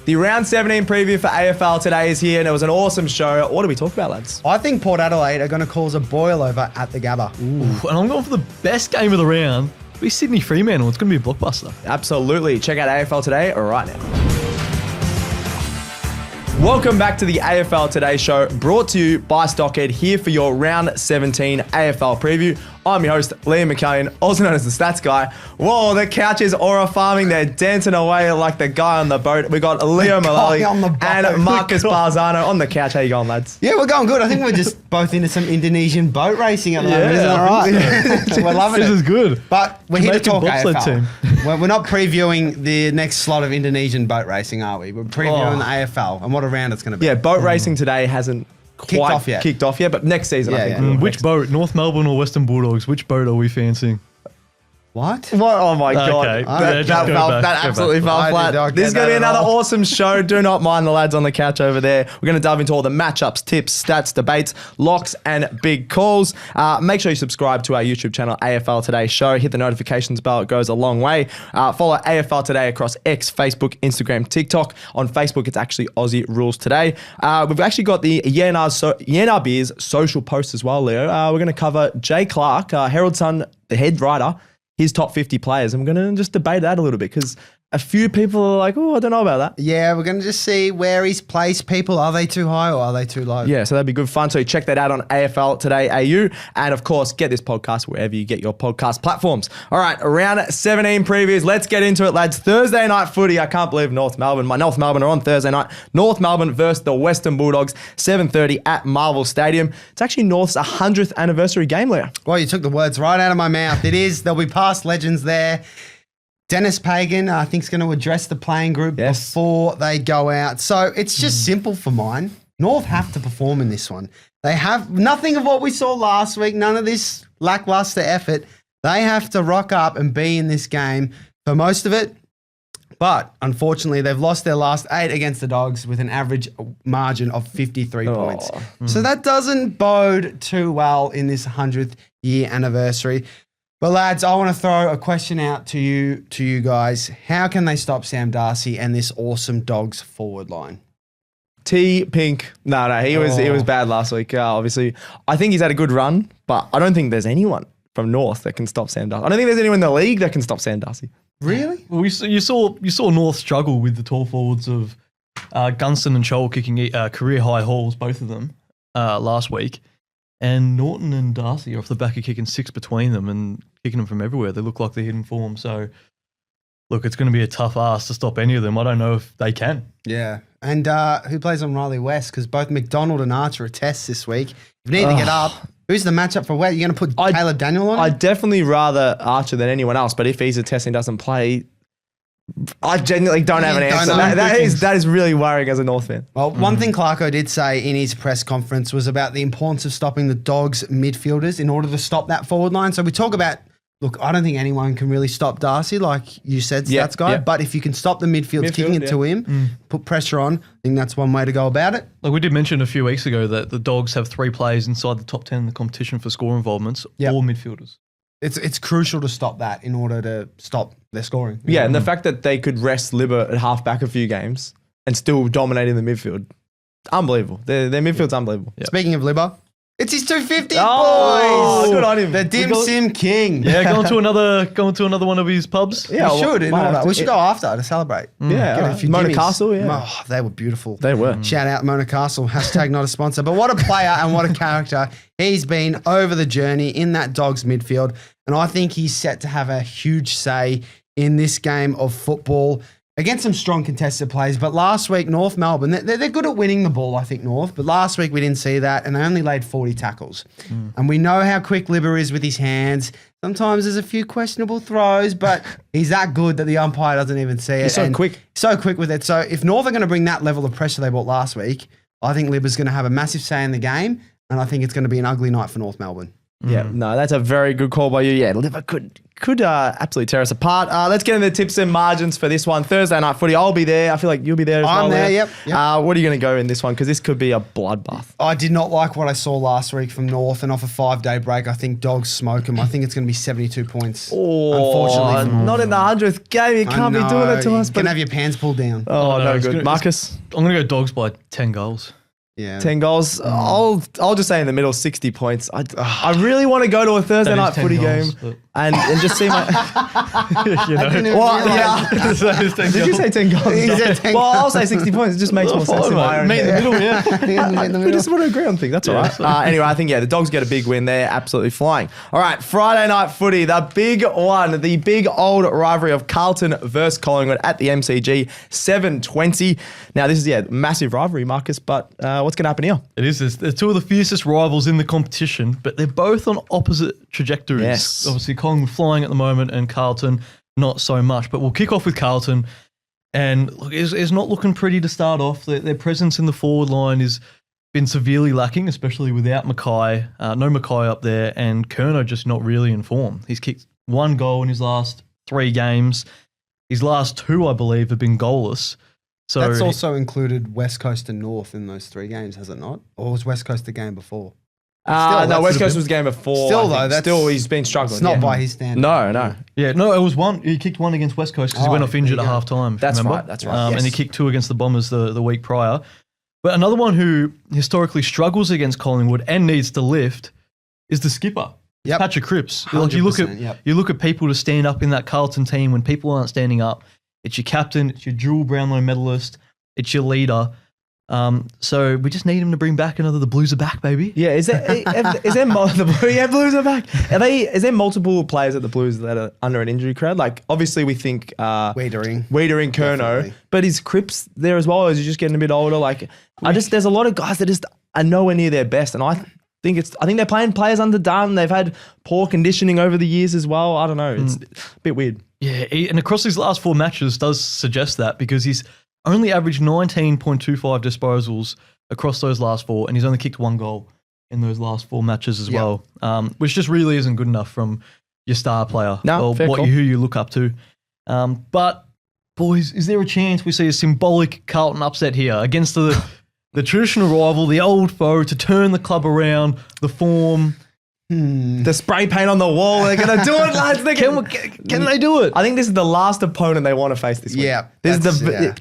The round 17 preview for AFL today is here, and it was an awesome show. What do we talk about, lads? I think Port Adelaide are going to cause a boil over at the Gabba. Ooh, and I'm going for the best game of the round. It'll be Sydney Fremantle. It's going to be a blockbuster. Absolutely. Check out AFL Today right now. Welcome back to the AFL Today Show, brought to you by Stockhead, here for your round 17 AFL preview. I'm your host, Liam McAllion, also known as the Stats Guy. Whoa, the couches aura farming. They're dancing away like the guy on the boat. We got Liam Mullaly and Marcus Bazzano on the couch. How you going, lads? Yeah, we're going good. I think we're just both into some Indonesian boat racing at the moment, isn't that right? We're loving it. This is good. But we're here to talk bobsled AFL. team. We're not previewing the next slot of Indonesian boat racing, are we? We're previewing the AFL and what a round it's going to be. Yeah, boat racing today hasn't quite kicked off yet, but next season I think. Which boat? North Melbourne or Western Bulldogs? Which boat are we fancying? What? Oh my God. Okay. That absolutely fell flat. This is going to be another awesome show. Do not mind the lads on the couch over there. We're going to dive into all the matchups, tips, stats, debates, locks, and big calls. Make sure you subscribe to our YouTube channel, AFL Today Show. Hit the notifications bell. It goes a long way. Follow AFL Today across X, Facebook, Instagram, TikTok. On Facebook, it's actually Aussie Rules Today. We've actually got the Yenar Beers social post as well, Leo. We're going to cover Jay Clark, Herald Sun, the head writer, his top 50 players. I'm going to just debate that a little bit because a few people are like, oh, I don't know about that. Yeah, we're going to just see where he's placed people. Are they too high or are they too low? Yeah, so that'd be good fun. So check that out on AFL Today AU. And of course, get this podcast wherever you get your podcast platforms. All right, around 17 previews. Let's get into it, lads. Thursday night footy. I can't believe North Melbourne. My North Melbourne are on Thursday night. North Melbourne versus the Western Bulldogs, 7:30 at Marvel Stadium. It's actually North's 100th anniversary game, Leo. Well, you took the words right out of my mouth. It is. There'll be past legends there. Dennis Pagan, I think, is going to address the playing group before they go out. So it's just simple for mine. North have to perform in this one. They have nothing of what we saw last week, none of this lackluster effort. They have to rock up and be in this game for most of it. But unfortunately, they've lost their last 8 against the Dogs with an average margin of 53 points. So that doesn't bode too well in this 100th year anniversary. But lads, I want to throw a question out to you guys. How can they stop Sam Darcy and this awesome Dogs forward line? Pink. No, he was bad last week. Obviously, I think he's had a good run, but I don't think there's anyone from North that can stop Sam Darcy. I don't think there's anyone in the league that can stop Sam Darcy. Really? Well, you saw North struggle with the tall forwards of Gunston and Scholl kicking career high hauls, both of them, last week. And Norton and Darcy are off the back of kicking 6 between them and kicking them from everywhere. They look like they're hidden form. So, look, it's going to be a tough ask to stop any of them. I don't know if they can. Yeah. And who plays on Riley West? Because both McDonald and Archer are tests this week. If you need to get up, who's the matchup for West? You're going to put Caleb Daniel on? I'd definitely rather Archer than anyone else. But if he's a test and doesn't play, I genuinely don't have an answer. That is really worrying as a North fan. Well, one thing Clarko did say in his press conference was about the importance of stopping the Dogs midfielders in order to stop that forward line. So we talk about, look, I don't think anyone can really stop Darcy, like you said, Stats Guy. But if you can stop the midfield kicking it to him, put pressure on, I think that's one way to go about it. Like we did mention a few weeks ago that the Dogs have 3 players inside the top 10 in the competition for score involvements, all midfielders. It's crucial to stop that in order to stop their scoring. Yeah, and the fact that they could rest Libba at halfback a few games and still dominate in the midfield, unbelievable. Their midfield's unbelievable. Yep. Speaking of Libba, it's his 250 boys. Good on him. The Dim Sim King. Yeah, going to another one of his pubs. Yeah, we should go after to celebrate. Yeah, Mona Castle. Yeah, they were beautiful. They were. Shout out Mona Castle. # not a sponsor, but what a player and what a character he's been over the journey in that Dogs midfield, and I think he's set to have a huge say in this game of football against some strong contested plays. But last week, North Melbourne, they're good at winning the ball, I think, North. But last week, we didn't see that, and they only laid 40 tackles. And we know how quick Libba is with his hands. Sometimes there's a few questionable throws, but he's that good that the umpire doesn't even see it. He's so quick. So quick with it. So if North are going to bring that level of pressure they brought last week, I think Libba's going to have a massive say in the game, and I think it's going to be an ugly night for North Melbourne. Yeah, no, that's a very good call by you. Yeah, liver could absolutely tear us apart. Let's get into the tips and margins for this one. Thursday night footy. I'll be there. I feel like you'll be there as well. I'm there, yep. What are you going to go in this one? Because this could be a bloodbath. I did not like what I saw last week from North, and off a 5-day break, I think Dogs smoke them. I think it's going to be 72 points. Unfortunately. Not in the 100th game. You can't be doing it to us. You're going to have your pants pulled down. Oh, no good. Marcus? I'm going to go Dogs by 10 goals. Yeah. 10 goals. I'll just say in the middle, 60 points. I really want to go to a Thursday night footy game and just see my. Did you say 10 goals? He said 10 well, I'll say 60 points. It just makes more sense in my own. Meet in the middle, yeah. We just want to agree on things. That's all right. Anyway, I think, the Dogs get a big win there. Absolutely flying. All right, Friday night footy, the big one, the big old rivalry of Carlton versus Collingwood at the MCG, 7:20. Now, this is, massive rivalry, Marcus, but what's going to happen here? It is. They're two of the fiercest rivals in the competition, but they're both on opposite trajectories. Yes. Obviously, Collingwood flying at the moment and Carlton not so much. But we'll kick off with Carlton. And look, it's not looking pretty to start off. Their presence in the forward line has been severely lacking, especially without Mackay. No Mackay up there, and Curnow just not really in form. He's kicked 1 goal in his last 3 games. His last 2, I believe, have been goalless. So that's also included West Coast and North in those 3 games, has it not? Or was West Coast the game before? No, West Coast was the game before. Still, he's been struggling. It's not by his standard. No. Yeah, no, it was 1. He kicked 1 against West Coast because he went off injured at half time. That's remember? right. That's right. And he kicked 2 against the Bombers the week prior. But another one who historically struggles against Collingwood and needs to lift is the skipper. Yep. Patrick Cripps. Like you look at people to stand up in that Carlton team when people aren't standing up. It's your captain. It's your dual Brownlow medalist. It's your leader. So we just need him to bring back another. The Blues are back, baby. Yeah, is there Blues are back. Is there multiple players at the Blues that are under an injury crowd? Like obviously we think Wiedering, Curnow, definitely. but is Cripps there as well? Or is he just getting a bit older? Like there's a lot of guys that just are nowhere near their best, and I think they're playing players underdone. They've had poor conditioning over the years as well. I don't know. It's a bit weird. Yeah, and across his last 4 matches does suggest that because he's only averaged 19.25 disposals across those last 4, and he's only kicked 1 goal in those last 4 matches as well, which just really isn't good enough from your star player or who you look up to. But, boys, is there a chance we see a symbolic Carlton upset here against the traditional rival, the old foe, to turn the club around, the form? The spray paint on the wall. They're going to do it, lads. Can they do it? I think this is the last opponent they want to face this week. Yeah.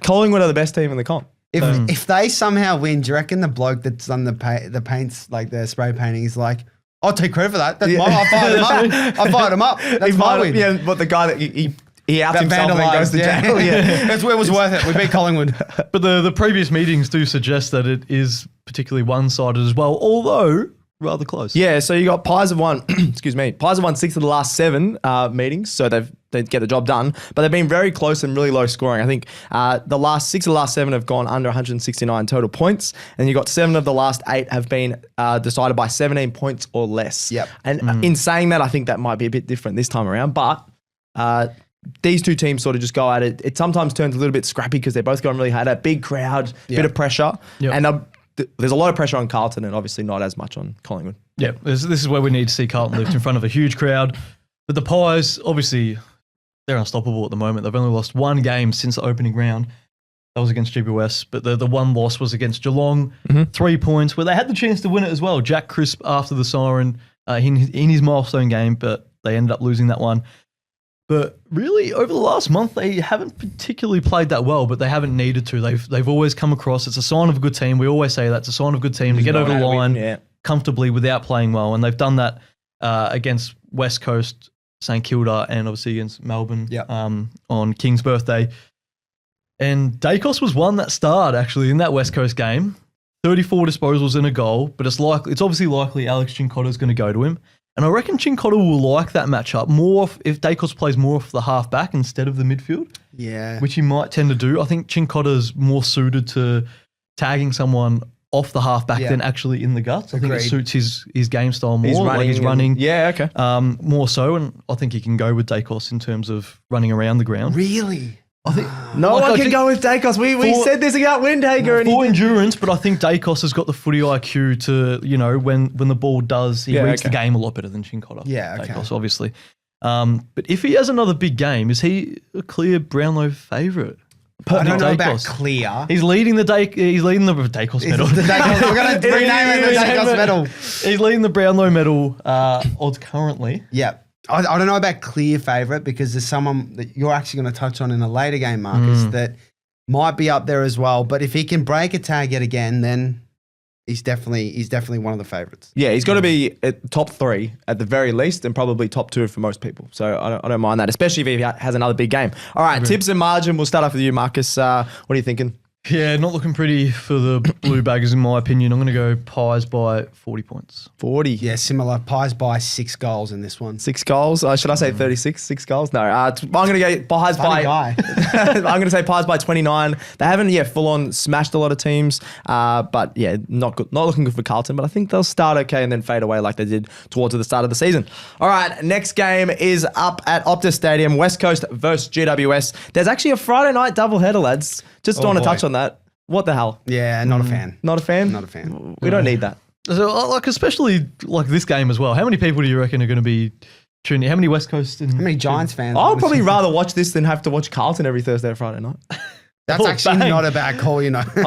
Collingwood are the best team in the comp. If they somehow win, do you reckon the bloke that's done the paints, like the spray painting, is like, I'll take credit for that. That's my, I fired him up. That's my win. Yeah, but the guy that he outs himself and then goes to jail. Yeah. It was worth it. We beat Collingwood. But the previous meetings do suggest that it is particularly one-sided as well, although rather close. Yeah, so you got Pies have won, Pies have won 6 of the last 7 meetings, so they get the job done, but they've been very close and really low scoring. I think the last 6 of the last 7 have gone under 169 total points, and you got 7 of the last 8 have been decided by 17 points or less. Yep. And in saying that, I think that might be a bit different this time around, but these two teams sort of just go at it. It sometimes turns a little bit scrappy because they're both going really hard. A big crowd, bit of pressure, and there's a lot of pressure on Carlton and obviously not as much on Collingwood. Yeah, this is where we need to see Carlton lift in front of a huge crowd. But the Pies, obviously, they're unstoppable at the moment. They've only lost 1 game since the opening round. That was against GWS, but the one loss was against Geelong, 3 points, where they had the chance to win it as well. Jack Crisp after the siren in his milestone game, but they ended up losing that one. But really, over the last month, they haven't particularly played that well, but they haven't needed to. They've always come across. It's a sign of a good team. We always say that's a sign of a good team to get over the line comfortably without playing well, and they've done that against West Coast, St Kilda, and obviously against Melbourne on King's birthday. And Daicos was one that starred actually in that West Coast game. 34 disposals and a goal, but it's obviously likely Alex Chincotta's going to go to him. And I reckon Chincotta will like that matchup more if Daicos plays more off the half-back instead of the midfield. Yeah. Which he might tend to do. I think Chincotta's more suited to tagging someone off the half-back than actually in the guts. I think it suits his game style more. He's running. Yeah, okay. More so, and I think he can go with Daicos in terms of running around the ground. Really? I think No like, one I can think go with Daicos. We said this about Windhager. And for endurance, but I think Daicos has got the footy IQ to, when the ball does, he reads the game a lot better than Chincotta. Yeah, okay. Daicos, obviously. But if he has another big game, is he a clear Brownlow favourite? I don't know Daicos. about clear. He's leading the Daicos medal. We're going to rename it the Daicos medal. He's leading the Brownlow medal odds currently. Yeah. I don't know about clear favourite because there's someone that you're actually going to touch on in a later game, Marcus, that might be up there as well. But if he can break a tag yet again, then he's definitely one of the favourites. Yeah, he's got to be at top 3 at the very least, and probably top 2 for most people. So I don't mind that, especially if he has another big game. All right, tips and margin. We'll start off with you, Marcus. What are you thinking? Yeah, not looking pretty for the Blue Baggers in my opinion. I'm going to go Pies by 40 points. 40. Yeah, similar. Pies by 6 goals in this one. 6 goals. Should I say 36? 6 goals? No. I'm going to go Pies Funny by. guy. I'm going to say Pies by 29. They haven't yet full on smashed a lot of teams, but yeah, not good. Not looking good for Carlton. But I think they'll start okay and then fade away like they did towards the start of the season. All right, next game is up at Optus Stadium. West Coast versus GWS. There's actually a Friday night doubleheader, lads. Just want to touch on that. What the hell? Yeah, not a fan. Not a fan? Not a fan. We don't need that. So, especially like this game as well. How many people do you reckon are going to be tuning in? How many West Coast and How many Giants fans? I'll probably rather watch this than have to watch Carlton every Thursday or Friday night. That's actually not a bad call,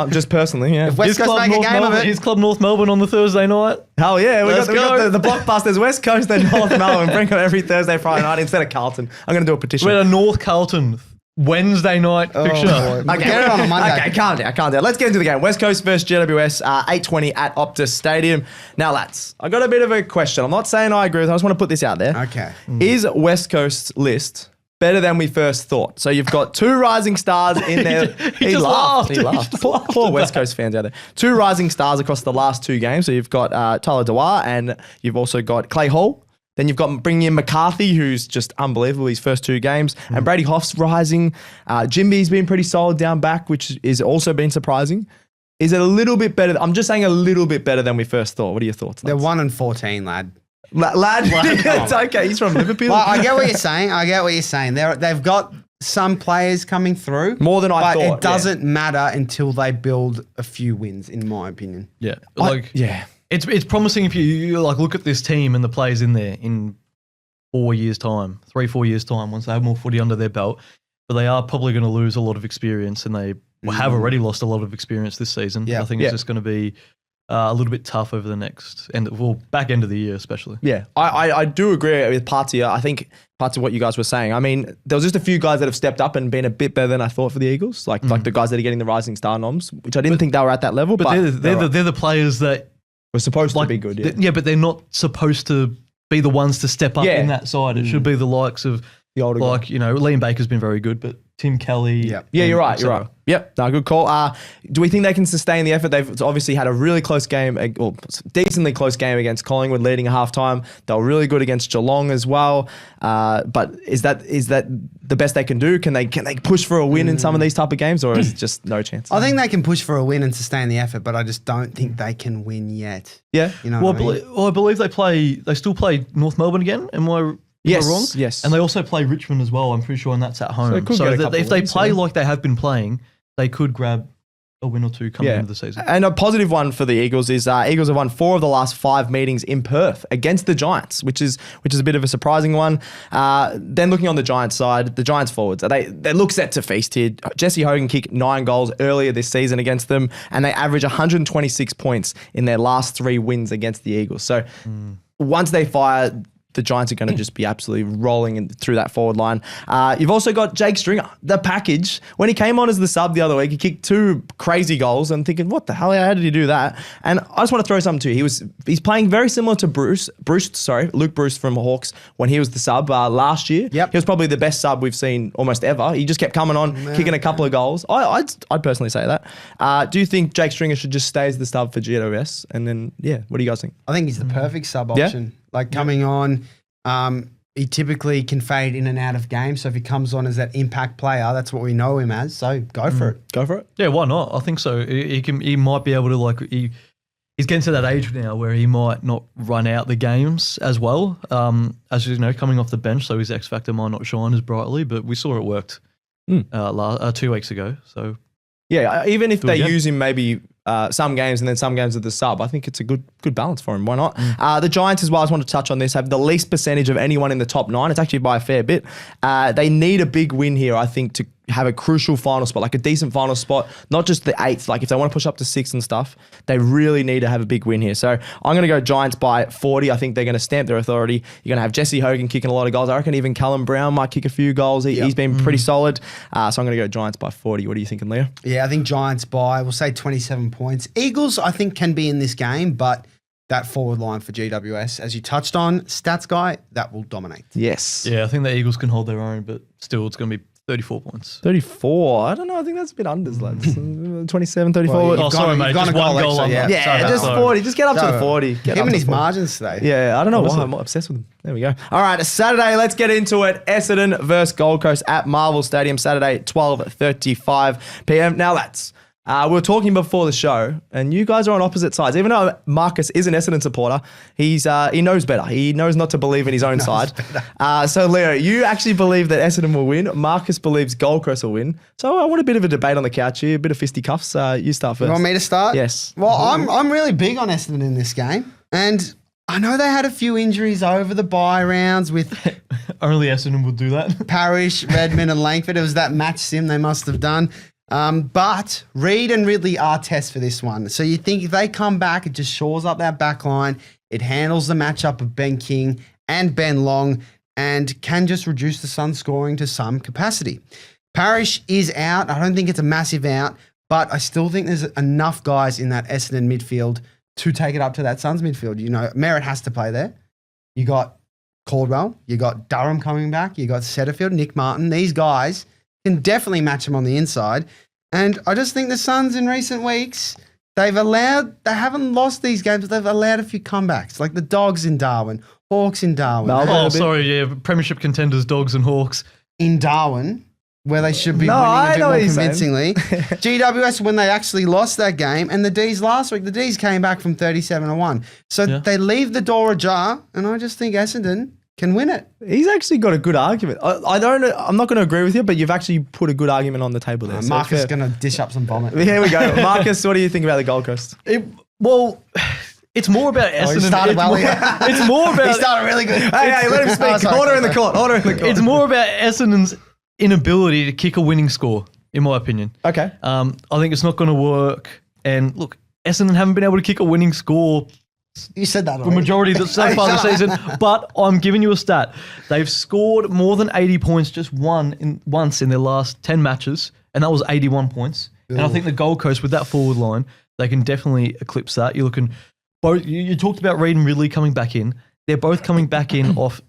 Just personally, yeah. If West Coast make a game of it. His club North Melbourne on the Thursday night. Hell yeah, we Let's got the blockbusters West Coast and North Melbourne. Bring them every Thursday, Friday night instead of Carlton. I'm going to do a petition. We're a North Carlton Wednesday night fixture. Okay. Get it on a Monday. Okay, calm down. Let's get into the game. West Coast versus GWS, 8:20 at Optus Stadium. Now, lads, I got a bit of a question. I'm not saying I agree with it. I just want to put this out there. Okay. Is West Coast's list better than we first thought? So you've got 2 rising stars in there. He just laughed. He laughed. Poor West Coast fans out there. 2 rising stars across the last 2 games. So you've got Tyler Dewar and you've also got Clay Hall. Then you've got bringing in McCarthy, who's just unbelievable his first 2 games. And Brady Hoff's rising. Jimby's been pretty solid down back, which is also been surprising. Is it a little bit better? I'm just saying a little bit better than we first thought. What are your thoughts? They're 1-14, lad. Lad, it's okay. He's from Liverpool. Well, I get what you're saying. They've got some players coming through. More than I thought. But it doesn't matter until they build a few wins, in my opinion. Yeah. Yeah. It's promising if you look at this team and the players in there in 4 years' time, 3-4 years' time, once they have more footy under their belt. But they are probably going to lose a lot of experience, and they have already lost a lot of experience this season. Yeah. I think it's just going to be a little bit tough over the next back end of the year, especially. Yeah, I do agree with parts of I think parts of what you guys were saying. I mean, there was just a few guys that have stepped up and been a bit better than I thought for the Eagles, like the guys that are getting the rising star noms, which I didn't think they were at that level. But they're the players that were supposed to be good. Yeah, but they're not supposed to be the ones to step up in that side. It should be the likes of the older guy. Liam Baker's been very good, but Tim Kelly. Yeah, you're right. Yep, no, good call. Do we think they can sustain the effort? They've obviously had a really close game, or decently close game against Collingwood, leading a halftime. They were really good against Geelong as well. But is that the best they can do? Can they push for a win in some of these type of games, or is it just no chance? I think they can push for a win and sustain the effort, but I just don't think they can win yet. Yeah, I believe they still play North Melbourne again. Am I wrong? Yes. And they also play Richmond as well, I'm pretty sure, and that's at home. So if they play like they have been playing, they could grab a win or 2 coming into the season. And a positive one for the Eagles is Eagles have won 4 of the last 5 meetings in Perth against the Giants, which is a bit of a surprising one. Then looking on the Giants side, the Giants forwards, they look set to feast here. Jesse Hogan kicked 9 goals earlier this season against them, and they average 126 points in their last 3 wins against the Eagles. So once they fire, the Giants are going to just be absolutely rolling through that forward line. You've also got Jake Stringer, the package. When he came on as the sub the other week, he kicked 2 crazy goals. I'm thinking, what the hell? How did he do that? And I just want to throw something to you. He's playing very similar to Luke Bruce from Hawks when he was the sub last year. Yep. He was probably the best sub we've seen almost ever. He just kept coming on, kicking a couple of goals. I'd personally say that. Do you think Jake Stringer should just stay as the sub for GWS? And then, what do you guys think? I think he's the perfect sub option. Coming on, he typically can fade in and out of games. So if he comes on as that impact player, that's what we know him as. So go for it. Go for it. Yeah, why not? I think so. He might be able to he's getting to that age now where he might not run out the games as well. As you know, coming off the bench, so his X factor might not shine as brightly. But we saw it worked 2 weeks ago. So yeah, even if they again. use him maybe some games and then some games at the sub, I think it's a good balance for him. Why not? The Giants as well, I just want to touch on this, have the least percentage of anyone in the top 9. It's actually by a fair bit. They need a big win here, I think, to have a crucial final spot, like a decent final spot, not just the 8th. Like if they want to push up to 6 and stuff, they really need to have a big win here. So I'm going to go Giants by 40. I think they're going to stamp their authority. You're going to have Jesse Hogan kicking a lot of goals. I reckon even Callum Brown might kick a few goals. He's been pretty solid. So I'm going to go Giants by 40. What are you thinking, Leo? Yeah, I think Giants by, we'll say 27 points. Eagles, I think, can be in this game, but that forward line for GWS, as you touched on, Stats Guy, that will dominate. Yes. yeah, I think the Eagles can hold their own, but still it's going to be 34 points. 34. I don't know. I think that's a bit unders, lads. 27, 34. Well, Oh, sorry, mate. Just one goal under. yeah, Sorry about just that. 40. Just get up to the 40. Get Him up and to his 40. margins today. Yeah, I don't know why Obviously. I'm obsessed with them. There we go. All right, Saturday, let's get into it. Essendon versus Gold Coast at Marvel Stadium, Saturday, 12:35 p.m. Now, lads, we were talking before the show, and you guys are on opposite sides. Even though Marcus is an Essendon supporter, he knows better. He knows not to believe in his own side. So, Leo, you actually believe that Essendon will win. Marcus believes Gold Coast will win. So I want a bit of a debate on the couch here, a bit of fisticuffs. You start first. You want me to start? Yes. Well, I'm really big on Essendon in this game, and I know they had a few injuries over the bye rounds with Only Essendon would do that. Parrish, Redmond, and Langford. It was that match sim they must have done. But Reid and Ridley are tests for this one. So you think if they come back, it just shores up that back line. It handles the matchup of Ben King and Ben Long and can just reduce the Suns scoring to some capacity. Parrish is out. I don't think it's a massive out, but I still think there's enough guys in that Essendon midfield to take it up to that Suns midfield. You know, Merritt has to play there. You got Caldwell. You got Durham coming back. You got Setterfield, Nick Martin. These guys can definitely match them on the inside. And I just think the Suns in recent weeks, they haven't lost these games, but they've allowed a few comebacks, like the Dogs in Darwin, Hawks in Darwin. Melbourne. Oh, sorry, yeah. Premiership contenders, Dogs and Hawks. In Darwin, where they should be No, winning I a bit know more what you're saying. convincingly. GWS, when they actually lost that game, and the Ds last week, the Ds came back from 37-1. So they leave the door ajar, and I just think Essendon can win it. He's actually got a good argument. I'm not going to agree with you, but you've actually put a good argument on the table there. So Marcus is fair. going to dish up some vomit. Here we go. Marcus, what do you think about the Gold Coast? It's more about Essendon. He started well. It's more about. He started really good. Hey, let him speak. sorry, Order in the sorry. court. Order in the court. It's more about Essendon's inability to kick a winning score, in my opinion. Okay. I think it's not going to work. And look, Essendon haven't been able to kick a winning score You said that the already. majority of the so far this season. But I'm giving you a stat. They've scored more than 80 points just once in their last 10 matches, and that was 81 points. And I think the Gold Coast, with that forward line, they can definitely eclipse that. You're looking both. You talked about Reid and Ridley coming back in. They're both coming back in off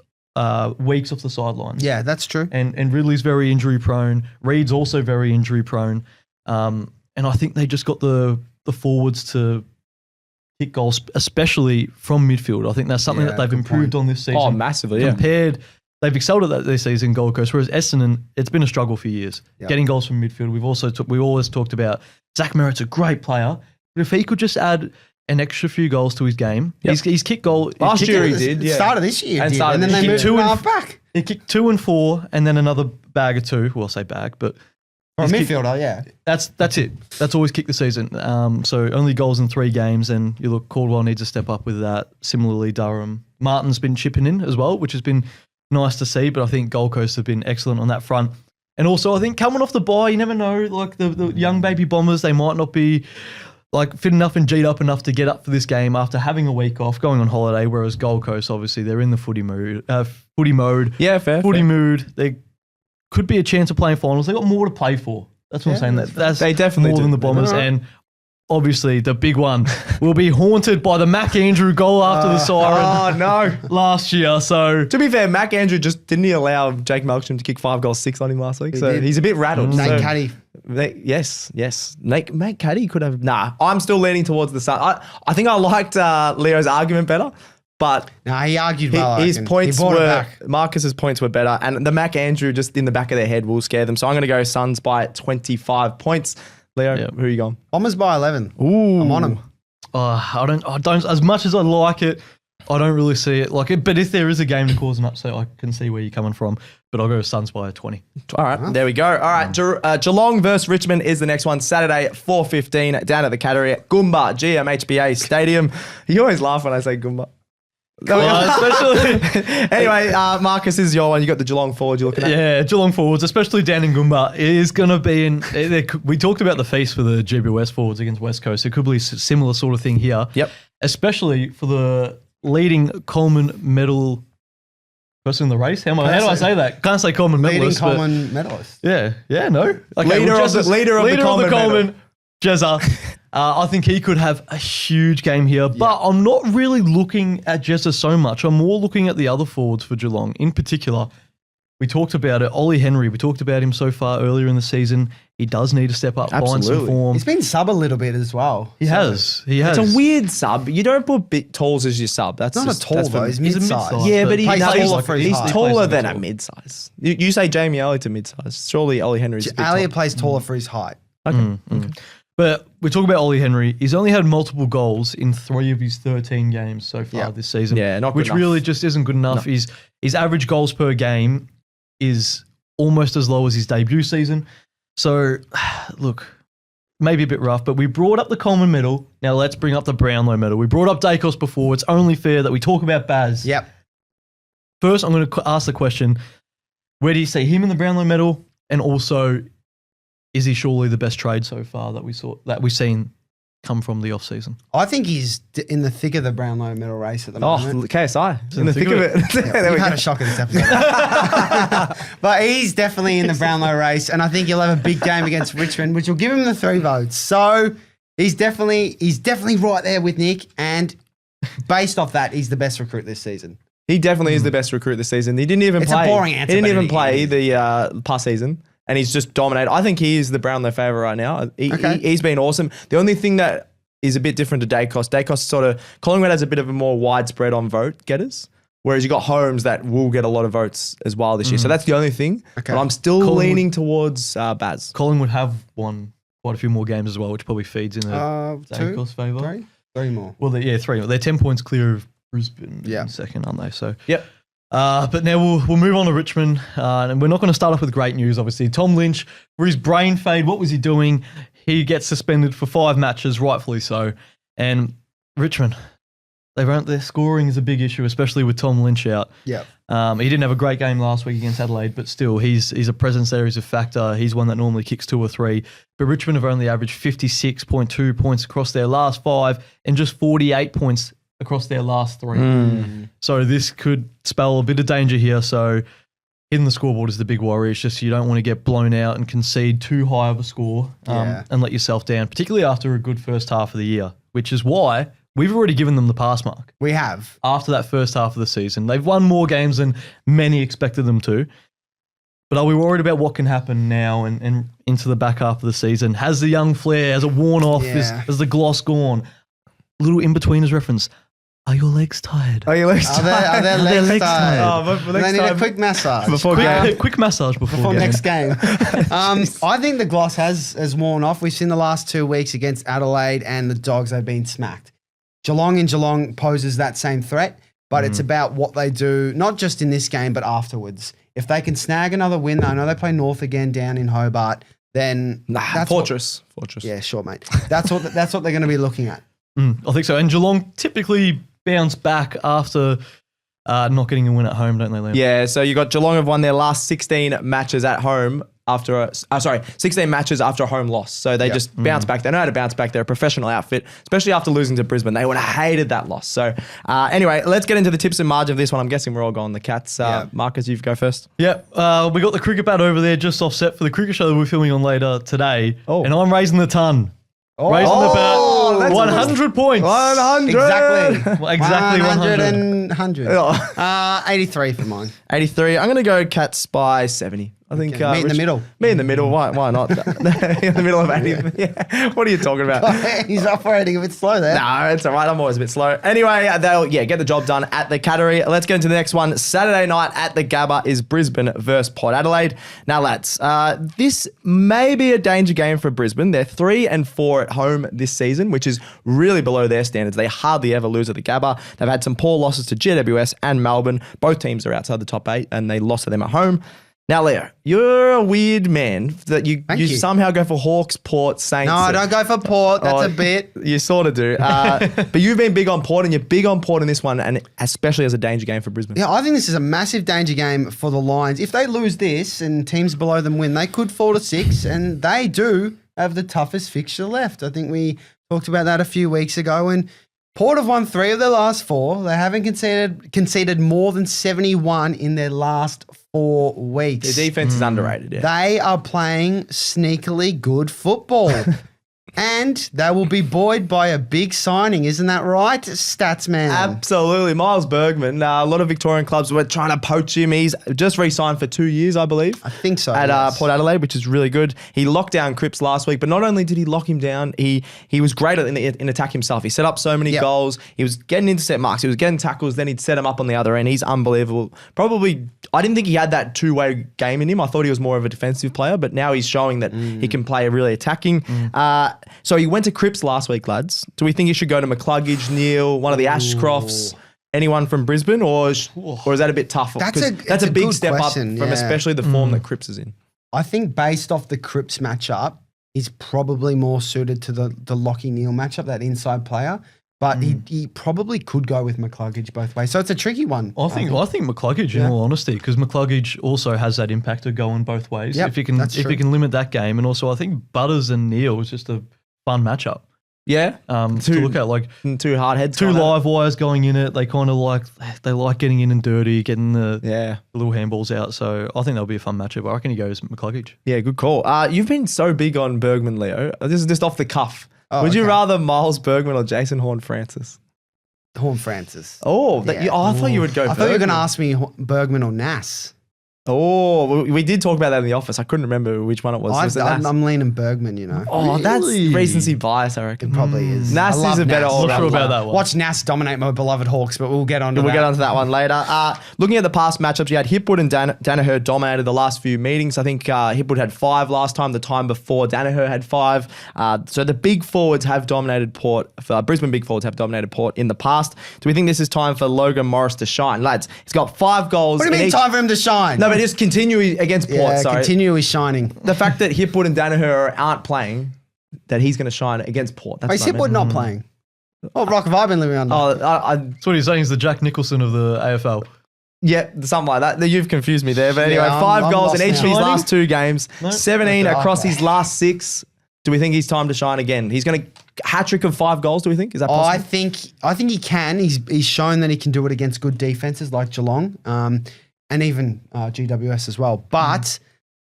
weeks off the sidelines. Yeah, that's true. And Ridley's very injury prone. Reid's also very injury prone. And I think they just got the forwards to kick goals, especially from midfield. I think that's something that they've good improved point. on this season. Oh, massively, yeah. They've excelled at that this season, Gold Coast, whereas Essendon, it's been a struggle for years. Yep. Getting goals from midfield. We always talked about Zach Merritt's a great player, but if he could just add an extra few goals to his game, Yep. he's kicked goal. Last year he did, yeah. Started this year, And and, started then this they year. moved Two him and half back. He kicked 2 and 4, and then another bag of 2. Well, I'll say bag, but For a he's kicked- midfielder, yeah. That's it. That's always kicked the season. So only goals in 3 games, and you look, Caldwell needs to step up with that. Similarly, Durham. Martin's been chipping in as well, which has been nice to see, but I think Gold Coast have been excellent on that front. And also, I think coming off the bye, you never know, like the young baby Bombers, they might not be like fit enough and G'd up enough to get up for this game after having a week off, going on holiday, whereas Gold Coast, obviously, they're in the footy mode. Yeah, fair. Footy mood. They could be a chance of playing finals. They've got more to play for. That's what I'm saying. That's They definitely more do. than the Bombers. Alright. And obviously, the big one will be haunted by the Mac Andrew goal after the siren Oh, no. last year. So To be fair, Mac Andrew didn't he allow Jake Malcolm to kick 5 goals, 6 on him last week? So did. he's a bit rattled. Nate So- Caddy. Yes. Nate Caddy could have. Nah, I'm still leaning towards the Sun. I think I liked Leo's argument better, but No, he argued well. I his reckon. points he brought it were back. Marcus's points were better, and the Mac Andrew just in the back of their head will scare them. So I'm going to go Suns by 25 points. Leo, Yep. who are you going? Bombers by 11. Ooh, I'm on him. I don't. As much as I like it, I don't really see it like it. But if there is a game to cause an upset, I can see where you're coming from. But I'll go Suns by 20. All right, there we go. All right, Geelong versus Richmond is the next one. Saturday at 4:15 down at the Cattery at Goomba GMHBA Stadium. You always laugh when I say Goomba. Especially Anyway, Marcus, this is your one. You got the Geelong forward you're looking at. Yeah, Geelong forwards, especially down in Goomba, is going to be in. We talked about the feast for the GBWS forwards against West Coast. It could be a similar sort of thing here. Yep. Especially for the leading Coleman medal person in the race. How do I say that? Can't say Coleman medalist. Leading Coleman medalist. Yeah, no. Okay, leader of the Coleman Jezza. I think he could have a huge game here, but I'm not really looking at Jezza so much. I'm more looking at the other forwards for Geelong. In particular, we talked about it. Ollie Henry, we talked about him so far earlier in the season. He does need to step up, find some form. He's been sub a little bit as well. He has. It's a weird sub. You don't put big talls as your sub. That's not just, a tall though. He's mid-size. Yeah, but he's taller than a mid-size. You say Jamie Elliott to mid-size. Surely Ollie Henry's a bit Elliott plays taller for his height. Okay. But we talk about Ollie Henry. He's only had multiple goals in 3 of his 13 games so far this season. Yeah, not good which enough. really just isn't good enough. No. His average goals per game is almost as low as his debut season. So, look, maybe a bit rough, but we brought up the Coleman medal. Now let's bring up the Brownlow medal. We brought up Daicos before. It's only fair that we talk about Baz. Yep. First, I'm going to ask the question, where do you see him in the Brownlow medal? And also, is he surely the best trade so far that we've seen come from the off season? I think he's in the thick of the Brownlow medal race at the moment. KSI. In the thick of it. We've had a shocker this episode. But he's definitely in the Brownlow race, and I think he'll have a big game against Richmond, which will give him the 3 votes. So he's definitely right there with Nick, and based off that, he's the best recruit this season. He definitely is the best recruit this season. He didn't even play. It's a boring answer. He didn't even play the past season. And he's just dominated. I think he is the Brownlow favourite right now. He's been awesome. The only thing that is a bit different to Daicos, Collingwood has a bit of a more widespread on vote getters, whereas you got Holmes that will get a lot of votes as well this year. So that's the only thing. Okay. But I'm still leaning towards Baz. Collingwood have won quite a few more games as well, which probably feeds in Daicos' favour. 3 more. Well, 3 more. They're 10 points clear of Brisbane in second, aren't they? So yep. But now we'll move on to Richmond, and we're not going to start off with great news, obviously. Tom Lynch, for his brain fade, what was he doing? He gets suspended for 5 matches, rightfully so. And Richmond, their scoring is a big issue, especially with Tom Lynch out. Yeah. He didn't have a great game last week against Adelaide, but still, he's a presence there, he's a factor. He's one that normally kicks 2 or 3. But Richmond have only averaged 56.2 points across their last 5 and just 48 points across their last 3. So this could spell a bit of danger here. So hitting the scoreboard is the big worry. It's just you don't want to get blown out and concede too high of a score and let yourself down, particularly after a good first half of the year, which is why we've already given them the pass mark. We have. After that first half of the season. They've won more games than many expected them to. But are we worried about what can happen now and into the back half of the season? Has the young flair, has it worn off? Has the gloss gone? Little in-betweeners reference. Are your legs tired? Are their legs tired? They need a quick massage. Quick massage before next game. I think the gloss has worn off. We've seen the last 2 weeks against Adelaide and the Dogs, they've been smacked. Geelong poses that same threat, but it's about what they do, not just in this game, but afterwards. If they can snag another win, I know they play North again down in Hobart, then that's Fortress. Yeah, sure, mate. That's what they're going to be looking at. I think so. And Geelong typically bounce back after not getting a win at home, don't they, Liam? Yeah, so you got Geelong have won their last 16 matches at home after 16 matches after a home loss. So they just bounce back. They know how to bounce back. They're a professional outfit, especially after losing to Brisbane. They would have hated that loss. So anyway, let's get into the tips and margin of this one. I'm guessing we're all going the Cats. Marcus, you go first. Yeah, we got the cricket bat over there just offset for the cricket show that we're filming on later today. And I'm raising the ton. Raising the bat, 100 points. 100. Exactly 100. And 100. 83 for mine. 83. I'm going to go Cats by 70. I think Meet in the middle. Me in the middle. Why not? In the middle of anything. Yeah. What are you talking about? He's operating a bit slow there. No, it's all right. I'm always a bit slow. Anyway, they'll get the job done at the Cattery. Let's get into the next one. Saturday night at the Gabba is Brisbane versus Port Adelaide. Now, lads, this may be a danger game for Brisbane. They're 3-4 at home this season, which is really below their standards. They hardly ever lose at the Gabba. They've had some poor losses to GWS and Melbourne. Both teams are outside the top 8, and they lost to them at home. Now, Leo, you're a weird man that you somehow go for Hawks, Port, Saints. No, I don't go for Port. That's a bit. You sort of do. But you've been big on Port, and you're big on Port in this one, and especially as a danger game for Brisbane. Yeah, I think this is a massive danger game for the Lions. If they lose this and teams below them win, they could fall to 6, and they do have the toughest fixture left. I think we talked about that a few weeks ago, and Port have won 3 of their last 4. They haven't conceded more than 71 in their last 4 weeks. Their defense is underrated. Yeah. They are playing sneakily good football. And they will be buoyed by a big signing. Isn't that right, Statsman? Absolutely. Miles Bergman, a lot of Victorian clubs were trying to poach him. He's just re-signed for 2 years, I believe. I think so. At Port Adelaide, which is really good. He locked down Cripps last week, but not only did he lock him down, he was great in attack himself. He set up so many goals. He was getting intercept marks. He was getting tackles. Then he'd set him up on the other end. He's unbelievable. Probably, I didn't think he had that two-way game in him. I thought he was more of a defensive player, but now he's showing that he can play really attacking. So he went to Cripps last week, lads. Do we think he should go to McCluggage, Neil, one of the Ashcrofts, anyone from Brisbane, or is that a bit tough? That's a big step up from especially the form that Cripps is in. I think based off the Cripps matchup, he's probably more suited to the Lockie Neal matchup, that inside player. But he probably could go with McCluggage both ways. So it's a tricky one. I think McCluggage, in all honesty, because McCluggage also has that impact of going both ways. Yep, if he can limit that game, and also I think Butters and Neal is just a fun matchup. Yeah, to look at, like two hard heads, 2 live wires going in it. They kind of like getting in and dirty, getting the little handballs out. So I think that'll be a fun matchup. I reckon he goes McCluggage. Yeah, good call. You've been so big on Bergman, Leo. This is just off the cuff. Would you rather Miles Bergman or Jason Horne-Francis? Horne-Francis. Oh, I thought you would go. I thought you were going to ask me Bergman or Nas. Oh, we did talk about that in the office. I couldn't remember which one it was. I'm leaning Bergman, you know. Oh, really? That's recency bias, I reckon. It probably is. Nas is a better all-round. Not sure about that one. Watch Nas dominate my beloved Hawks, but we'll get on to that. We'll get on to that one later. Looking at the past matchups, you had Hipwood and Danaher dominated the last few meetings. I think Hipwood had 5 last time. The time before, Danaher had 5. So the big forwards have dominated Port. Brisbane big forwards have dominated Port in the past. Do we think this is time for Logan Morris to shine? Lads, he's got 5 goals. What do you mean time for him to shine? No, but just continue against Port, continue his shining. The fact that Hipwood and Danaher aren't playing, that he's going to shine against Port. Is Hipwood not playing? Oh, rock have I been living under? That's what he's saying is the Jack Nicholson of the AFL. Yeah, something like that. You've confused me there. But anyway, 5 goals in each of his last 2 games, 17 across his last 6. Do we think he's time to shine again? He's going to hat-trick of 5 goals, do we think? Is that possible? I think he can. He's shown that he can do it against good defenses like Geelong. And even GWS as well. But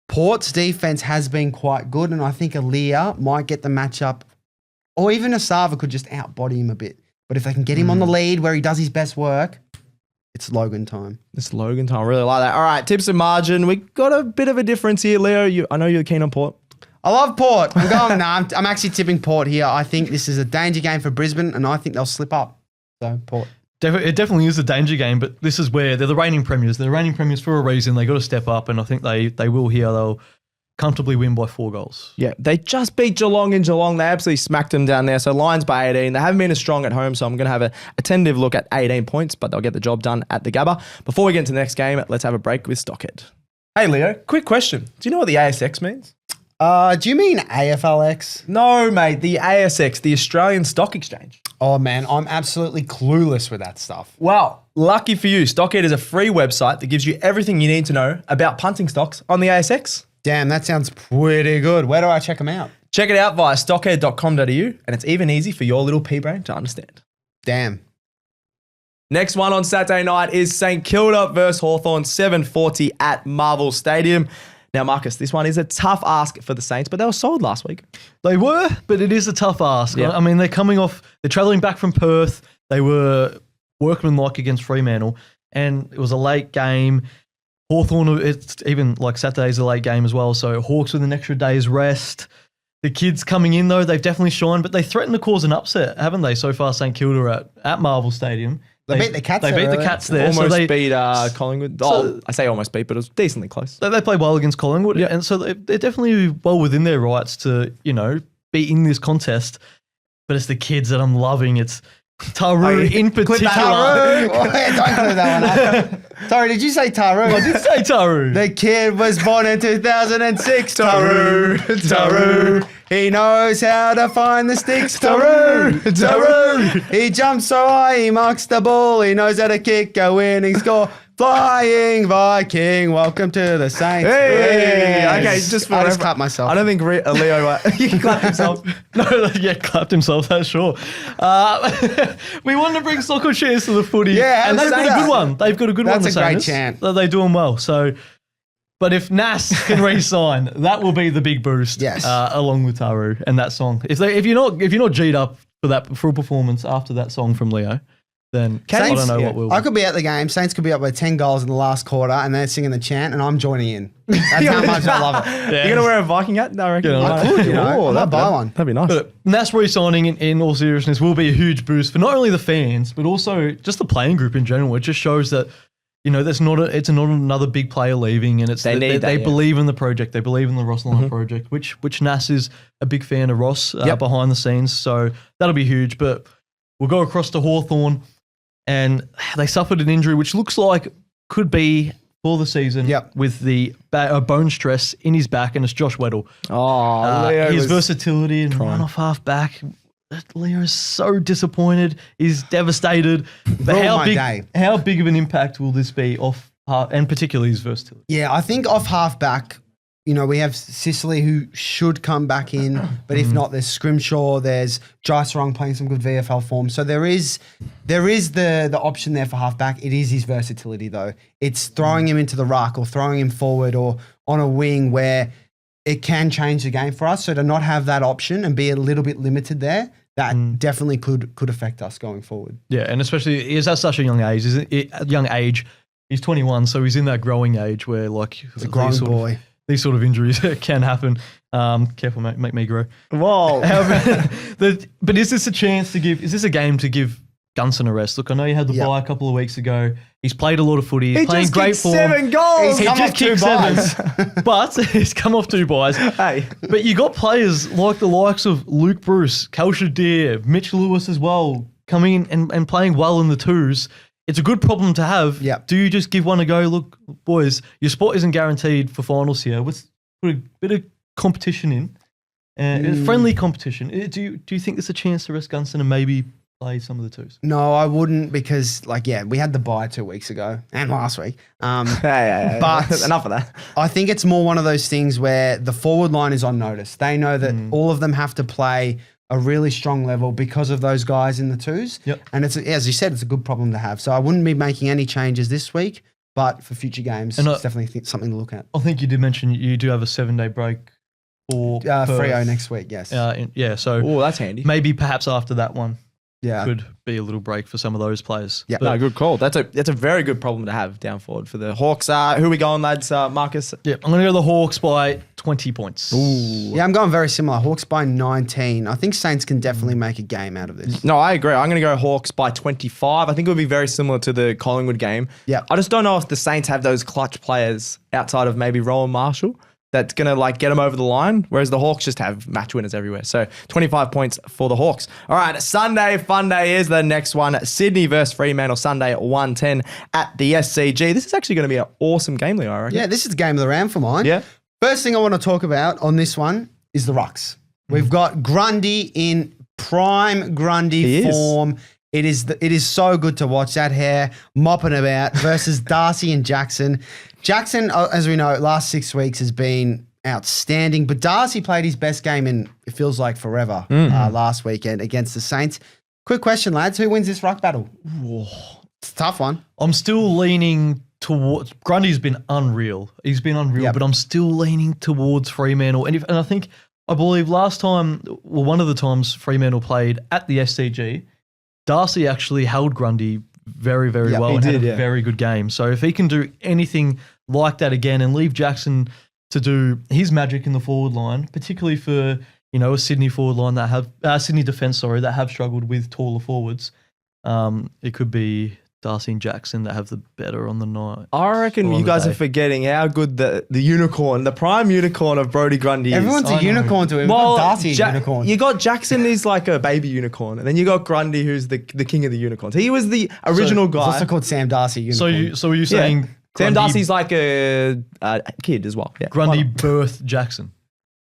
Port's defense has been quite good, and I think Aaliyah might get the matchup, or even Asava could just outbody him a bit. But if they can get him on the lead where he does his best work, it's Logan time. It's Logan time. I really like that. All right, tips and margin. We got a bit of a difference here, Leo. I know you're keen on Port. I love Port. I'm actually tipping Port here. I think this is a danger game for Brisbane, and I think they'll slip up. So, Port. It definitely is a danger game, but this is where they're the reigning premiers. They're reigning premiers for a reason. They got to step up, and I think they will here. They'll comfortably win by 4 goals. Yeah, they just beat Geelong in Geelong. They absolutely smacked them down there. So Lions by 18. They haven't been as strong at home, so I'm going to have a tentative look at 18 points, but they'll get the job done at the Gabba. Before we get into the next game, let's have a break with Stockhead. Hey, Leo, quick question. Do you know what the ASX means? Do you mean AFLX? No, mate, the ASX, the Australian Stock Exchange. Oh, man, I'm absolutely clueless with that stuff. Well, lucky for you, Stockhead is a free website that gives you everything you need to know about punting stocks on the ASX. Damn, that sounds pretty good. Where do I check them out? Check it out via stockhead.com.au, and it's even easy for your little pea-brain to understand. Damn. Next one on Saturday night is St Kilda versus Hawthorn, 7:40 at Marvel Stadium. Now, Marcus, this one is a tough ask for the Saints, but they were sold last week. They were, but it is a tough ask. Yeah. I mean, they're travelling back from Perth. They were workmanlike against Fremantle, and it was a late game. Hawthorn, it's even like Saturday's a late game as well. So Hawks with an extra day's rest. The kids coming in though, they've definitely shined, but they threaten to cause an upset, haven't they? So far, St Kilda at Marvel Stadium. They beat the Cats. They beat the Cats there. Almost so they beat Collingwood. I say almost beat, but it was decently close. They played well against Collingwood, and so they're definitely well within their rights to, be in this contest. But it's the kids that I'm loving. It's Taru in particular. Taru. Don't clip that one up. Sorry, did you say Taru? I did say Taru. The kid was born in 2006. Taru. He knows how to find the sticks. Taru. He jumps so high, he marks the ball. He knows how to kick a winning score. Flying Viking, welcome to the Saints. Hey, okay, I just clapped myself. I don't think Leo he clapped himself. Clapped himself. That's sure. We want to bring soccer shares to the footy. Yeah, and they've got a good one. They've got a good one. That's a great chant. They're doing well. So, but if Nas can re-sign, that will be the big boost. Yes, along with Taru and that song. If you're not G'd up for a performance after that song from Leo, then I don't know what will. I could be at the game. Saints could be up by 10 goals in the last quarter, and they're singing the chant, and I'm joining in. That's how much I love it. Yeah. You're gonna wear a Viking hat? No, I reckon. I could, I might buy one. That'd be nice. But Nas re-signing, in all seriousness, will be a huge boost for not only the fans, but also just the playing group in general. It just shows that it's not another big player leaving, and they believe in the project. They believe in the Ross Lyon project, which Nas is a big fan of Ross behind the scenes. So that'll be huge. But we'll go across to Hawthorn. And they suffered an injury, which looks like could be for the season with the bone stress in his back, and it's Josh Weddle. His versatility and run off half back. Leo is so disappointed. He's devastated. But how big of an impact will this be off, and particularly his versatility? Yeah, I think off half back, we have Sicily who should come back in, but if not, there's Scrimshaw, there's Jai playing some good VFL form. So there is the option there for half back. It is his versatility though. It's throwing him into the ruck or throwing him forward or on a wing where it can change the game for us. So to not have that option and be a little bit limited there, that definitely could affect us going forward. Yeah, and especially he's at such a young age. He's 21, so he's in that growing age where he's a growing boy. These sort of injuries can happen. Careful, mate, make me grow. Whoa. But is this a game to give Gunson a rest? Look, I know you had the bye a couple of weeks ago. He's played a lot of footy. He's playing great form. 7 goals. He just kicked 7. But he's come off 2 buys. Hey. But you got players like the likes of Luke Bruce, Kel Shadir, Mitch Lewis as well, coming in and playing well in the twos. It's a good problem to have. Yeah. Do you just give one a go? Look, boys, your spot isn't guaranteed for finals here. Let's put a bit of competition in, friendly competition. Do you think there's a chance to rest Gunson and maybe play some of the twos? No, I wouldn't because, we had the bye 2 weeks ago and last week. Hey, but enough of that. I think it's more one of those things where the forward line is on notice. They know that all of them have to play a really strong level because of those guys in the twos. Yep. And it's, as you said, it's a good problem to have. So I wouldn't be making any changes this week, but for future games, it's definitely something to look at. I think you did mention you do have a 7-day break for Freo next week, yes. So that's handy. Maybe perhaps after that one. Yeah, could be a little break for some of those players. Yeah, no, good call. That's a very good problem to have down forward for the Hawks. Who are we going, lads? Marcus? Yeah, I'm going to go the Hawks by 20 points. Ooh. Yeah, I'm going very similar. Hawks by 19. I think Saints can definitely make a game out of this. No, I agree. I'm going to go Hawks by 25. I think it would be very similar to the Collingwood game. Yeah, I just don't know if the Saints have those clutch players outside of maybe Rowan Marshall that's going to get them over the line, whereas the Hawks just have match winners everywhere. So 25 points for the Hawks. All right, Sunday fun day is the next one. Sydney versus Fremantle, Sunday at 1:10 at the SCG. This is actually going to be an awesome game, Leo, I reckon. Yeah, this is the game of the round for mine. Yeah. First thing I want to talk about on this one is the rucks. We've got Grundy in prime Grundy form. It is so good to watch that hair mopping about versus Darcy and Jackson. Jackson, as we know, last 6 weeks has been outstanding, but Darcy played his best game in, it feels like forever, last weekend against the Saints. Quick question, lads. Who wins this ruck battle? It's a tough one. I'm still leaning towards... Grundy's been unreal. He's been unreal, but I'm still leaning towards Fremantle. And I believe last time, one of the times Fremantle played at the SCG, Darcy actually held Grundy very, very well and had a very good game. So if he can do anything like that again and leave Jackson to do his magic in the forward line, particularly for a Sydney forward line that have Sydney defence, that have struggled with taller forwards. It could be Darcy and Jackson that have the better on the night. I reckon you guys are forgetting how good the unicorn, the prime unicorn of Brodie Grundy is. Everyone's a unicorn to him. Well, Darcy is a unicorn. You got Jackson is like a baby unicorn, and then you got Grundy who's the king of the unicorns. He was the original guy. It's also called Sam Darcy unicorn. So are you saying Sam Grundy, Darcy's like a kid as well? Yeah. Grundy birthed Jackson?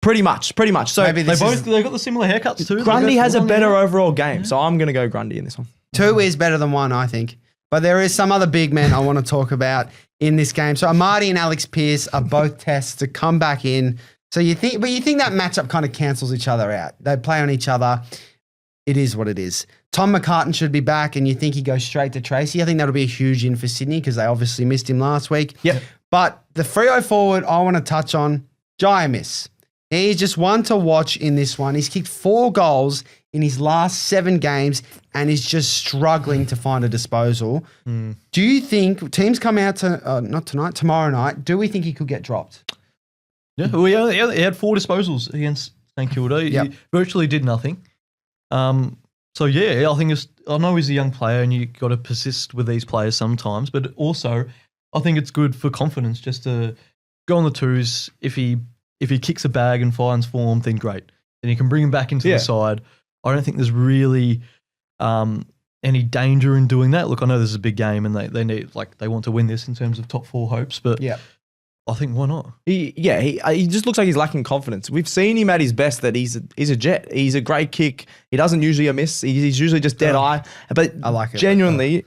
Pretty much. So Maybe They got the similar haircuts too. Grundy has a better overall game, so I'm going to go Grundy in this one. 2 is better than 1, I think. But there is some other big men I want to talk about in this game. So Amadi and Alex Pearce are both tests to come back in. So you think that matchup kind of cancels each other out. They play on each other. It is what it is. Tom McCartan should be back, and you think he goes straight to Tracy. I think that'll be a huge in for Sydney because they obviously missed him last week. Yep. But the Freo forward I want to touch on, Jai Miss. He's just one to watch in this one. He's kicked 4 goals in his last 7 games and is just struggling to find a disposal. Do you think teams come out to, not tonight, tomorrow night, do we think he could get dropped? Yeah, well, he had 4 disposals against St Kilda. He virtually did nothing. So yeah, I think I know he's a young player and you got to persist with these players sometimes, but also I think it's good for confidence just to go on the twos. If he kicks a bag and finds form, then great. Then you can bring him back into the side. I don't think there's really any danger in doing that. Look, I know this is a big game and they need they want to win this in terms of top 4 hopes, but I think why not? He just looks like he's lacking confidence. We've seen him at his best that he's a jet. He's a great kick. He doesn't usually miss. He's usually just dead eye. But I like it. Genuinely,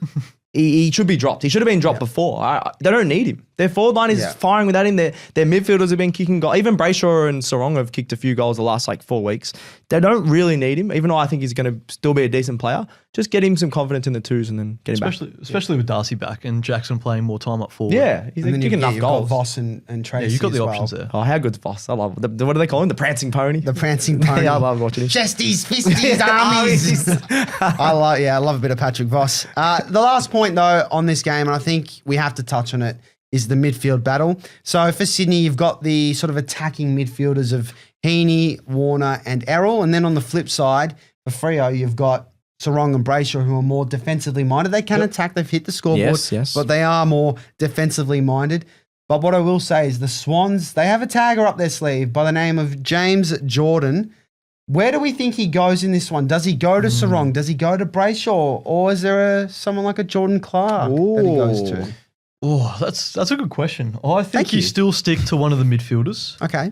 he should be dropped. He should have been dropped before. They don't need him. Their forward line is firing without him. Their midfielders have been kicking goals. Even Brayshaw and Sarong have kicked a few goals the last 4 weeks. They don't really need him, even though I think he's going to still be a decent player. Just get him some confidence in the twos and then get him back. Especially with Darcy back and Jackson playing more time up forward. Yeah, he's kicking enough goals. Voss and Tracy. Yeah, you've got the as options there. Oh, how good's Voss? I love what do they call him? The prancing pony? The prancing pony. Yeah, I love watching him. Chesties, fisties, armies. I love a bit of Patrick Voss. The last point though on this game, and I think we have to touch on it, is the midfield battle. So for Sydney, you've got the sort of attacking midfielders of Heaney, Warner and Errol. And then on the flip side, for Freo, you've got Sarong and Brayshaw who are more defensively minded. They can attack, they've hit the scoreboard, but they are more defensively minded. But what I will say is the Swans, they have a tagger up their sleeve by the name of James Jordan. Where do we think he goes in this one? Does he go to Sarong? Does he go to Brayshaw? Or is there someone like a Jordan Clark that he goes to? Oh, that's a good question. I think you still stick to one of the midfielders. Okay.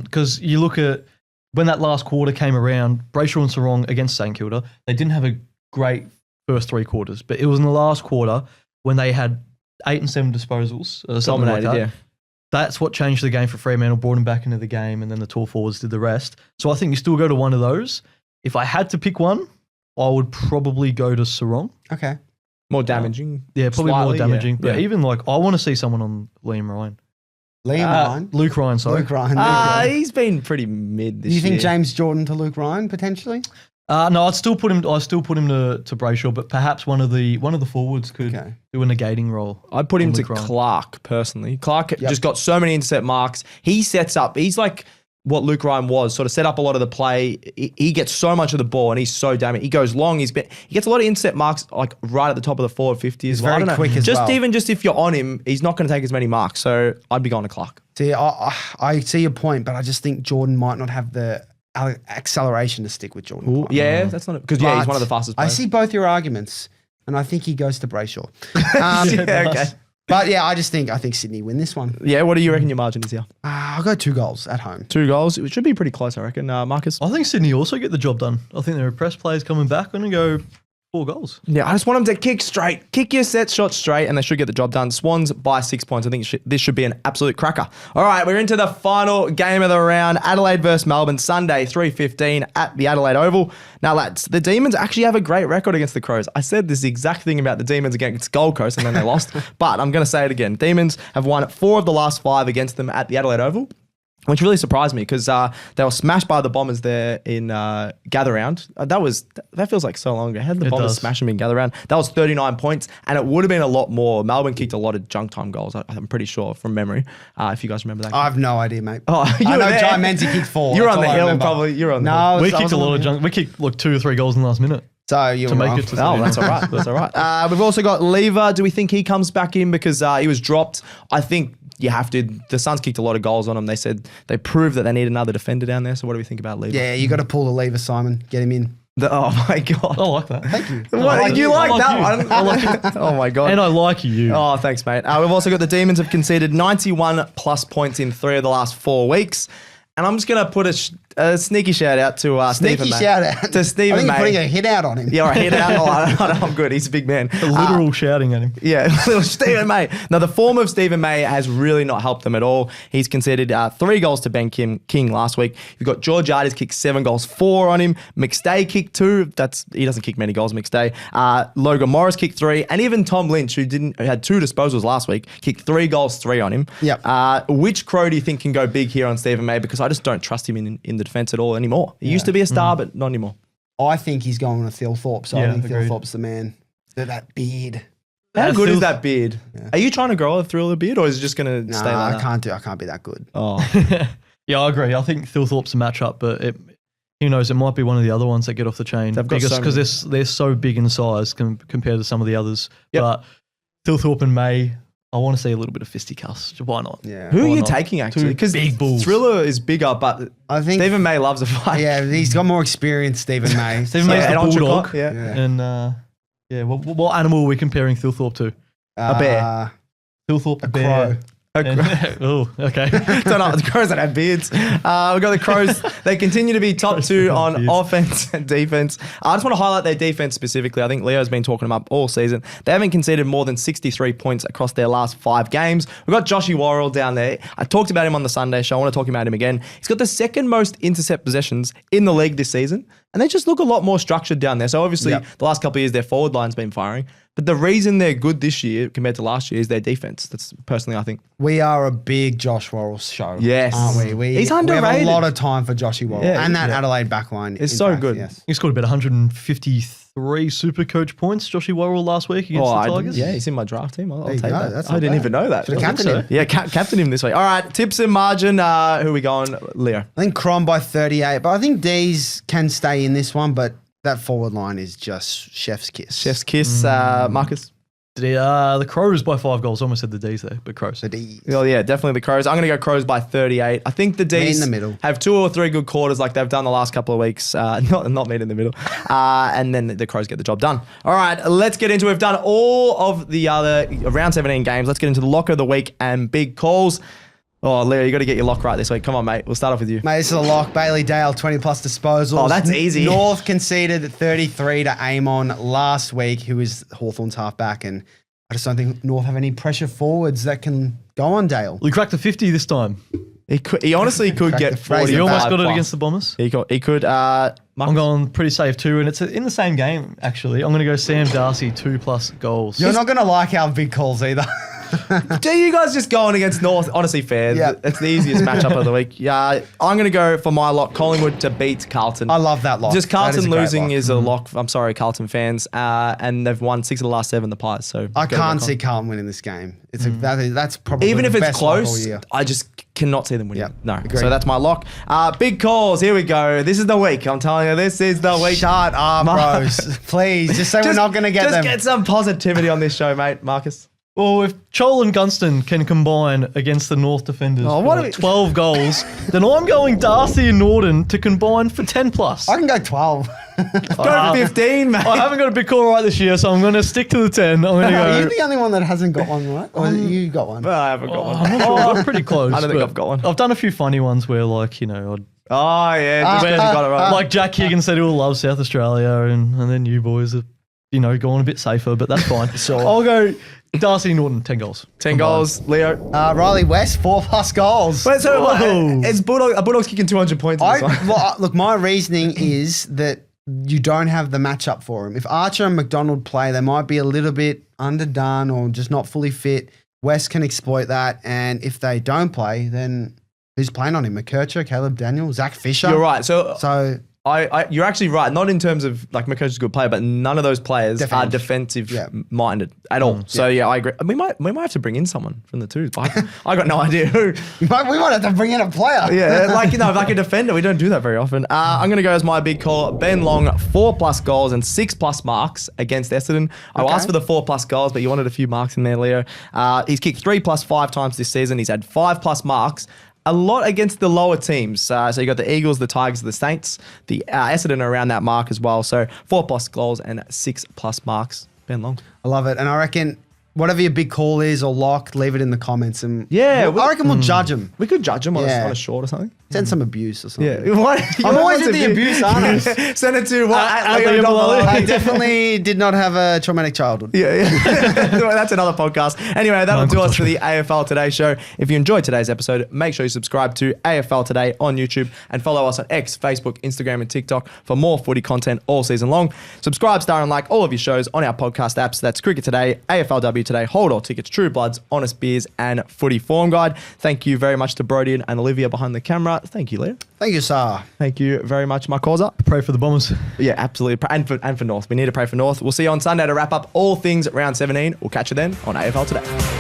Because you look at when that last quarter came around, Brayshaw and Sarong against St Kilda, they didn't have a great first 3 quarters, but it was in the last quarter when they had 8 and 7 disposals, something like that. Yeah. That's what changed the game for Fremantle, brought him back into the game, and then the tall forwards did the rest. So I think you still go to one of those. If I had to pick one, I would probably go to Sarong. Okay. More damaging. Probably more damaging. But even I want to see someone on Liam Ryan. Luke Ryan, sorry. Luke Ryan. He's been pretty mid this year. Do you think James Jordan to Luke Ryan potentially? No, I'd still put him to Brayshaw, but perhaps one of the forwards could do a negating role. I'd put him to Clark personally. Clark just got so many intercept marks. He sets up. He's like what Luke Ryan was, sort of set up a lot of the play. He gets so much of the ball and he's so damaging. He goes long. He gets a lot of intercept marks right at the top of the forward 50 as well. He's very quick as well. Even if you're on him, he's not going to take as many marks. So I'd be going to Clark. See, I see your point, but I just think Jordan might not have the acceleration to stick with Jordan. Ooh, yeah, that's not because he's one of the fastest players. I see both your arguments, and I think he goes to Brayshaw. Okay. But yeah, I think Sydney win this one. Yeah, what do you reckon your margin is here? I'll go 2 goals at home. 2 goals. It should be pretty close, I reckon. Marcus? I think Sydney also get the job done. I think their impressed players coming back. I'm going to go 4 goals. Yeah, I just want them to kick straight. Kick your set shot straight and they should get the job done. Swans by 6 points. I think this should be an absolute cracker. All right, we're into the final game of the round. Adelaide versus Melbourne, Sunday, 3:15 at the Adelaide Oval. Now, lads, the Demons actually have a great record against the Crows. I said this exact thing about the Demons against Gold Coast and then they lost, but I'm going to say it again. Demons have won 4 of the last 5 against them at the Adelaide Oval. which really surprised me because they were smashed by the Bombers there in Gather Round. That feels like so long ago. How did the Bombers smash them in Gather Round? That was 39 points, and it would have been a lot more. Melbourne kicked a lot of junk time goals, I'm pretty sure, from memory, if you guys remember that. I have no idea, mate. Oh, I know Jai Menzies kicked 4. You were on the hill, probably. You were on the hill. We kicked a lot of junk. We kicked like 2 or 3 goals in the last minute. So you were make wrong. it to that's all right. That's all right. We've also got Lever. Do we think he comes back in because he was dropped? I think you have to. The Suns kicked a lot of goals on him. They said they proved that they need another defender down there. So what do we think about Lever? Yeah, you got to pull the lever, Simon. Get him in. Oh my God. I like that. Thank you. What, you like that you. one? I like it. Oh my God. And I like you. Oh, thanks, mate. We've also got the Demons have conceded 91 plus points in 3 of the last 4 weeks. And I'm just going to put a sneaky shout out to Stephen May. Sneaky shout out. To Stephen I think May. you're putting a hit out on him. Yeah, or a hit out. I'm good. He's a big man. The literal shouting at him. Yeah, little Stephen May. Now, the form of Stephen May has really not helped them at all. He's conceded 3 goals to Ben King last week. You've got George Artis kicked 7 goals, 4 on him. McStay kicked 2. He doesn't kick many goals, McStay. Logan Morris kicked 3. And even Tom Lynch, who had 2 disposals last week, kicked 3 goals, 3 on him. Yep. Which Crow do you think can go big here on Stephen May? Because I just don't trust him in the defence at all anymore. He used to be a star, but not anymore. I think he's going with Thilthorpe. So I think agreed. Thilthorpe's the man. That beard. How good is that beard? Are you trying to grow through a beard, or is it just going to stay like that? I can't be that good. Oh, Yeah, I agree. I think Thilthorpe's a matchup, but who knows? It might be one of the other ones that get off the chain because they're so big in size compared to some of the others. Yep. But Thilthorpe and May, I want to see a little bit of fisticuffs. Why not? Yeah. who are Why you not? taking actually? Because big bulls. Thriller is bigger, but I think Stephen May loves a fight. Yeah, he's got more experience, Stephen May. Stephen May's and the on bulldog. Chacon, yeah. And what animal are we comparing Thilthorpe to? A bear. Thilthorpe, A bear. crow. Oh, okay. Don't know. The Crows don't have beards. We've got the Crows. They continue to be top 2 on beards. offense and defense. I just want to highlight their defense specifically. I think Leo's been talking them up all season. They haven't conceded more than 63 points across their last 5 games. We've got Joshy Worrell down there. I talked about him on the Sunday show. I want to talk about him again. He's got the 2nd most intercept possessions in the league this season. And they just look a lot more structured down there. So obviously, the last couple of years, their forward line's been firing. But the reason they're good this year compared to last year is their defense. That's personally, I think. We are a big Josh Worrell show. Yes. Aren't we? He's We underrated. have a lot of time for Joshy Worrell. Yeah, and that Adelaide backline. It's so good. Yes. He scored about 153 super coach points, Joshy Worrell, last week against the Tigers. He's in my draft team. I'll There you take go. that. That's I not didn't bad. even know that. Should've captained him. Yeah, captain him this week. All right, tips and margin. Who are we going, Leo? I think Crom by 38. But I think D's can stay in this one. But that forward line is just chef's kiss. Chef's kiss, Marcus. The Crows by 5 goals. Almost said the D's there, but Crows. The D's. Well, yeah, definitely the Crows. I'm going to go Crows by 38. I think the D's in the middle. have 2 or 3 good quarters like they've done the last couple of weeks. Not me in the middle. And then the Crows get the job done. All right, let's get into it. We've done all of the other round 17 games. Let's get into the lock of the week and big calls. Oh, Leo, you got to get your lock right this week. Come on, mate. We'll start off with you. Mate, this is a lock. Bailey Dale, 20 plus disposals. Oh, that's easy. North conceded 33 to Amon last week, who is Hawthorn's halfback. And I just don't think North have any pressure forwards that can go on Dale. We cracked the 50 this time. He honestly could Crack get the phrase. 40. You almost got it plus. against the Bombers. He could. I'm going pretty safe too, and it's in the same game, actually. I'm going to go Sam Darcy, 2+ goals. You're not going to like our big calls either. Do you guys just going against North? Honestly, fair. Yeah. It's the easiest matchup of the week. Yeah, I'm going to go for my lock, Collingwood to beat Carlton. I love that lock. Just That is Carlton a great losing lock. is a lock. I'm sorry, Carlton fans. And they've won 6 of the last 7, the Pies. So I go can't back see on. Carlton winning this game. That's probably Even if the it's best lock all close, year. I just cannot see them winning. Yep, No. agreed. So that's my lock. Big calls. Here we go. This is the week. I'm telling you, this is the week. Shut up, bros. Please, just say we're not going to get them. Just get some positivity on this show, mate, Marcus. Well, if Chol and Gunston can combine against the North defenders Oh, for what like are we- 12 goals, then I'm going Darcy and Norton to combine for 10+. I can go 12. Go for 15, mate. I haven't got a big call right this year, so I'm going to stick to the 10. I'm going to Are you go. the only one that hasn't got one, right? Or you got one? I haven't got one. I'm not sure. I'm pretty close. I don't think but I've got one. I've done a few funny ones where, like, I'd Oh, yeah. Just where- you got it right. like Jack Higgins said he'll love South Australia, and then you boys are, going a bit safer, but that's fine. Sure. I'll go Darcy Norton, 10 goals. 10 goals. Leo. Riley West, 4+ goals. Wait, so Whoa. it's Bulldogs kicking 200 points in this one. Look, my reasoning is that you don't have the matchup for him. If Archer and McDonald play, they might be a little bit underdone or just not fully fit. West can exploit that. And if they don't play, then Who's playing on him? McKercher, Caleb Daniel, Zach Fisher. You're right. So you're actually right. Not in terms of like McKercher's a good player, but none of those players are defensive minded at all. So I agree. We might have to bring in someone from the twos. I got no idea who. We might have to bring in a player. Yeah, like a defender. We don't do that very often. I'm going to go as my big call. Ben Long, 4+ goals and 6+ marks against Essendon. I asked for the 4+ goals, but you wanted a few marks in there, Leo. He's kicked 3+5 times this season. He's had 5+ marks. A lot against the lower teams. So you got the Eagles, the Tigers, the Saints. The Essendon are around that mark as well. So 4+ goals and 6+ marks. Ben Long. I love it. And I reckon whatever your big call is or lock, leave it in the comments. And I reckon we'll judge him. We could judge him on a short or something. Send some abuse or something. Yeah. What? I'm always into the abuse, aren't I? Send it to what? I definitely did not have a traumatic childhood. Yeah. That's another podcast. Anyway, that'll do us for the AFL Today Show. If you enjoyed today's episode, make sure you subscribe to AFL Today on YouTube and follow us on X, Facebook, Instagram, and TikTok for more footy content all season long. Subscribe, star, and like all of your shows on our podcast apps. That's Cricket Today, AFLW Today, Hold All Tickets, True Bloods, Honest Beers, and Footy Form Guide. Thank you very much to Brody and Olivia behind the camera. Thank you, Leo. Thank you, sir. Thank you very much, my causer. Pray for the Bombers. Yeah, absolutely. And for North. We need to pray for North. We'll see you on Sunday to wrap up all things round 17. We'll catch you then on AFL Today.